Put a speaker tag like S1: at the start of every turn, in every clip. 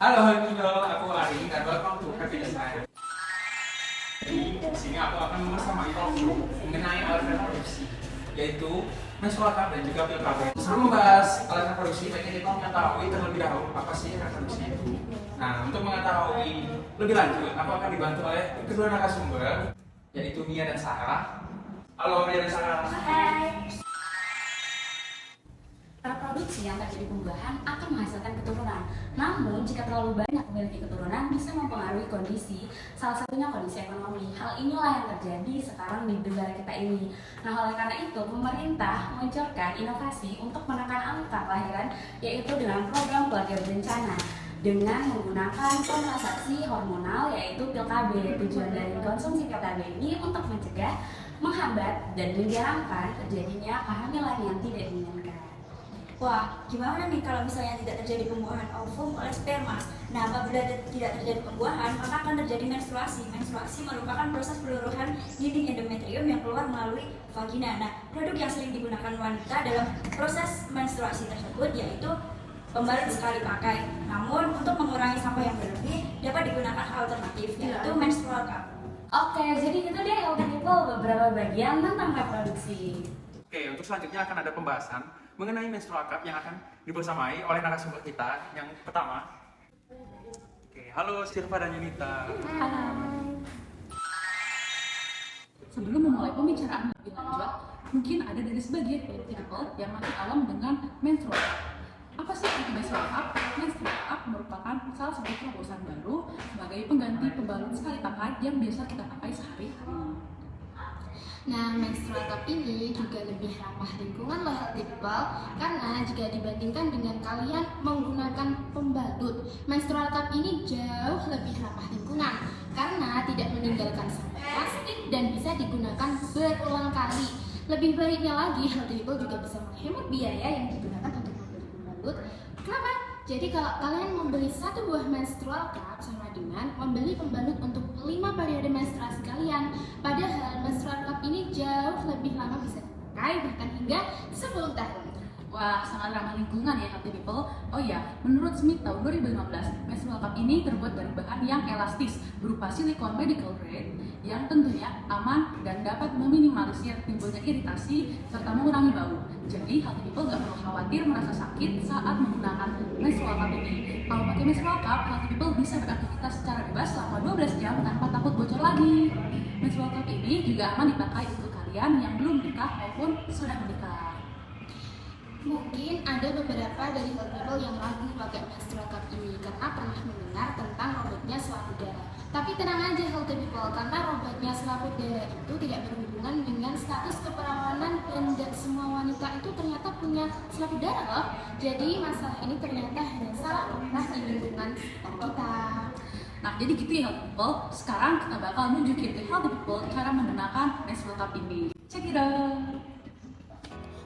S1: Halo, aku Ari dan welcome to Happy Design. Di sini aku akan membersamai talkshow mengenai alat reproduksi, yaitu menstrual cup dan juga pil KB. Sebelum membahas alat reproduksi, baiknya kita mengetahui terlebih dahulu apa sih reproduksi itu. Nah, untuk mengetahui lebih lanjut, aku akan dibantu oleh kedua narasumber, yaitu Mia dan Sarah. Halo, Mia dan Sarah.
S2: Hai. Reproduksi yang terjadi pembuahan akan menghasilkan keturunan. Namun, jika terlalu banyak memiliki keturunan bisa mempengaruhi kondisi, salah satunya kondisi ekonomi. Hal inilah yang terjadi sekarang di negara kita ini. Nah, oleh karena itu, pemerintah meluncurkan inovasi untuk menekan angka kelahiran, yaitu dengan program keluarga berencana dengan menggunakan kontrasepsi hormonal yaitu pil KB. Tujuan dari konsumsi pil KB ini untuk mencegah, menghambat, dan menjarangkan terjadinya kehamilan yang tidak diinginkan.
S3: Wah, gimana nih kalau misalnya tidak terjadi pembuahan ovum oleh sperma? Nah, apabila tidak terjadi pembuahan, maka akan terjadi menstruasi. Menstruasi merupakan proses peluruhan dinding endometrium yang keluar melalui vagina. Nah, produk yang sering digunakan wanita dalam proses menstruasi tersebut yaitu pembalut sekali pakai. Namun, untuk mengurangi sampah yang berlebih, dapat digunakan alternatif, yaitu menstrual cup.
S2: Oke, jadi itu deh Healthy People beberapa bagian tentang reproduksi.
S1: Oke, untuk selanjutnya akan ada pembahasan mengenai menstrual cup yang akan dibersamai oleh narasumber kita yang pertama. Oke, halo Silva dan Yunita.
S4: Sebelum memulai pembicaraan lebih lanjut, mungkin ada dari sebagian people yang masih alam dengan menstrual cup. Apa sih itu menstrual cup? Menstrual cup merupakan salah satu terobosan baru sebagai pengganti pembalut sekali pakai yang biasa kita pakai sehari-hari.
S5: Nah, menstrual cup ini juga lebih ramah lingkungan loh Healthy People, karena jika dibandingkan dengan kalian menggunakan pembalut, menstrual cup ini jauh lebih ramah lingkungan karena tidak meninggalkan sampah plastik dan bisa digunakan berulang kali. Lebih baiknya lagi, Healthy People juga bisa menghemat biaya yang digunakan untuk membeli pembalut. Kenapa? Jadi kalau kalian membeli satu buah menstrual cup sama dengan membeli pembalut untuk 5 periode menstruasi kalian. Padahal menstrual cup ini jauh lebih lama bisa dipakai, bahkan hingga 10 tahun.
S4: Wah, sangat ramah lingkungan ya Healthy People. Oh ya, menurut Smith tahun 2015, menstrual cup ini terbuat dari bahan yang elastis berupa silikon medical grade yang tentunya aman dan dapat meminimalisir timbulnya iritasi serta mengurangi bau. Jadi Healthy People nggak perlu khawatir merasa sakit saat menggunakan menstrual cup ini. Kalau pakai menstrual cup, Healthy People bisa beraktivitas secara bebas selama 12 jam tanpa takut bocor lagi. Menstrual cup ini juga aman dipakai untuk kalian yang belum menikah maupun sudah menikah.
S5: Mungkin ada beberapa dari Healthy People yang ragu pakai menstrual cup ini karena pernah mendengar tentang robotnya selap udara. Tapi tenang aja Healthy People, karena robotnya selap udara itu tidak berhubungan dengan status keperawanan dan tidak semua wanita itu ternyata punya selap udara loh. Jadi masalah ini ternyata hanya salah kaprah di lingkungan sekitar kita.
S4: Nah, jadi gitu ya Healthy People. Sekarang kita bakal nunjukin ke Healthy People cara menggunakan menstrual cup ini. Check it out!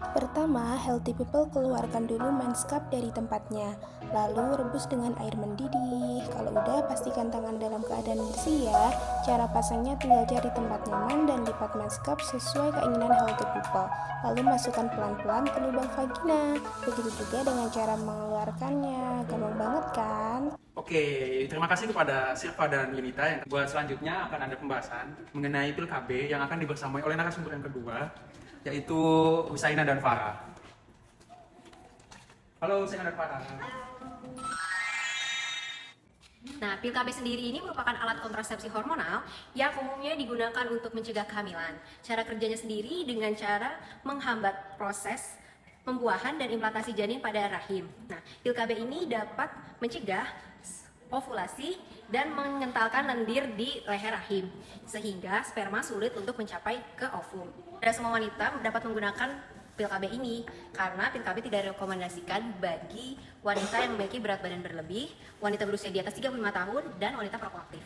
S6: Pertama, Healthy People keluarkan dulu mens cup dari tempatnya, lalu rebus dengan air mendidih. Kalau udah, pastikan tangan dalam keadaan bersih ya. Cara pasangnya tinggal cari tempat nyaman dan lipat mens cup sesuai keinginan Healthy People. Lalu masukkan pelan-pelan ke lubang vagina. Begitu juga dengan cara mengeluarkannya. Gampang banget kan?
S1: Oke, terima kasih kepada Silva dan Yunita. Yang buat selanjutnya akan ada pembahasan mengenai pil KB yang akan dibersamai oleh narasumber yang kedua, yaitu Husaina dan Farah. Halo Husaina dan Farah.
S7: Nah, pil KB sendiri ini merupakan alat kontrasepsi hormonal yang umumnya digunakan untuk mencegah kehamilan. Cara kerjanya sendiri dengan cara menghambat proses pembuahan dan implantasi janin pada rahim. Nah, pil KB ini dapat mencegah ovulasi dan mengentalkan lendir di leher rahim sehingga sperma sulit untuk mencapai ke ovum. Tidak semua wanita dapat menggunakan pil KB ini karena pil KB tidak direkomendasikan bagi wanita yang memiliki berat badan berlebih, wanita berusia di atas 35 tahun, dan wanita proaktif.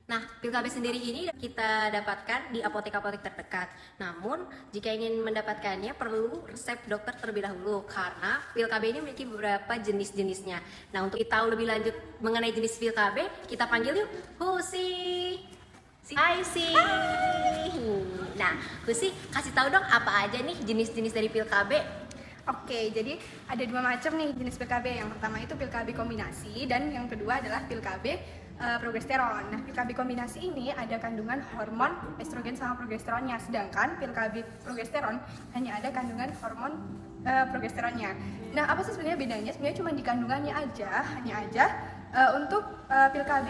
S7: Nah, pil KB sendiri ini kita dapatkan di apotek-apotek terdekat. Namun, jika ingin mendapatkannya perlu resep dokter terlebih dahulu karena pil KB ini memiliki beberapa jenis-jenisnya. Nah, untuk kita tahu lebih lanjut mengenai jenis pil KB, kita panggil yuk Husi. Hai Husi. Nah, Husi kasih tahu dong apa aja nih jenis-jenis dari pil KB?
S8: Oke, jadi ada dua macam nih jenis pil KB. Yang pertama itu pil KB kombinasi dan yang kedua adalah pil KB progesteron. Nah, pil KB kombinasi ini ada kandungan hormon estrogen sama progesteronnya, sedangkan pil KB progesteron hanya ada kandungan hormon progesteronnya. Nah, apa sih sebenarnya bedanya? Sebenarnya cuma di kandungannya aja, untuk pil KB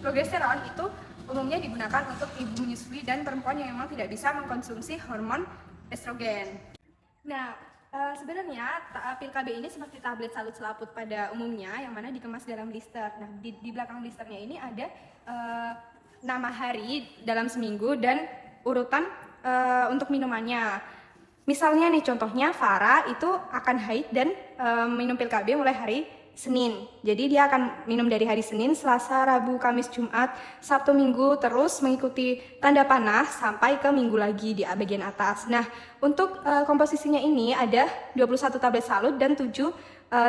S8: progesteron itu umumnya digunakan untuk ibu menyusui dan perempuan yang memang tidak bisa mengkonsumsi hormon estrogen. Nah, sebenarnya pil KB ini seperti tablet salut selaput pada umumnya yang mana dikemas dalam blister. Nah, di belakang blisternya ini ada nama hari dalam seminggu dan urutan untuk minumannya. Misalnya nih contohnya Farah itu akan haid dan minum pil KB mulai hari Senin. Jadi dia akan minum dari hari Senin, Selasa, Rabu, Kamis, Jumat, Sabtu, Minggu, terus mengikuti tanda panah sampai ke Minggu lagi di bagian atas. Nah, untuk komposisinya ini ada 21 tablet salut dan 7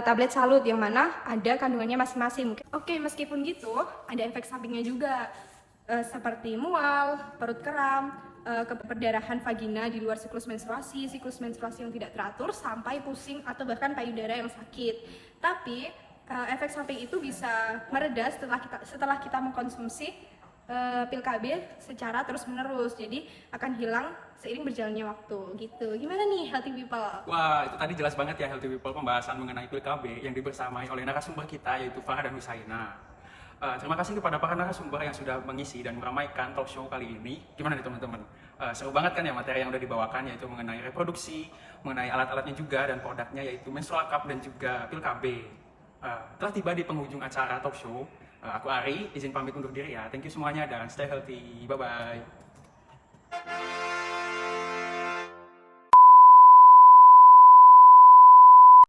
S8: tablet salut yang mana ada kandungannya masing-masing. Oke, meskipun gitu ada efek sampingnya juga seperti mual, perut kram, perdarahan vagina di luar siklus menstruasi yang tidak teratur, sampai pusing atau bahkan payudara yang sakit. Tapi efek samping itu bisa mereda setelah kita mengkonsumsi pil KB secara terus-menerus. Jadi akan hilang seiring berjalannya waktu gitu. Gimana nih Healthy People?
S1: Wah, itu tadi jelas banget ya Healthy People, pembahasan mengenai pil KB yang dibersamai oleh narasumber kita yaitu Farah dan Husaina. Terima kasih kepada para narasumber yang sudah mengisi dan meramaikan talk show kali ini. Gimana nih teman-teman? Seru banget kan ya materi yang udah dibawakan, yaitu mengenai reproduksi, mengenai alat-alatnya juga dan produknya yaitu menstrual cup dan juga pil KB. Telah tiba di penghujung acara talk show. Aku Ari, izin pamit undur diri ya. Thank you semuanya dan stay healthy. Bye-bye.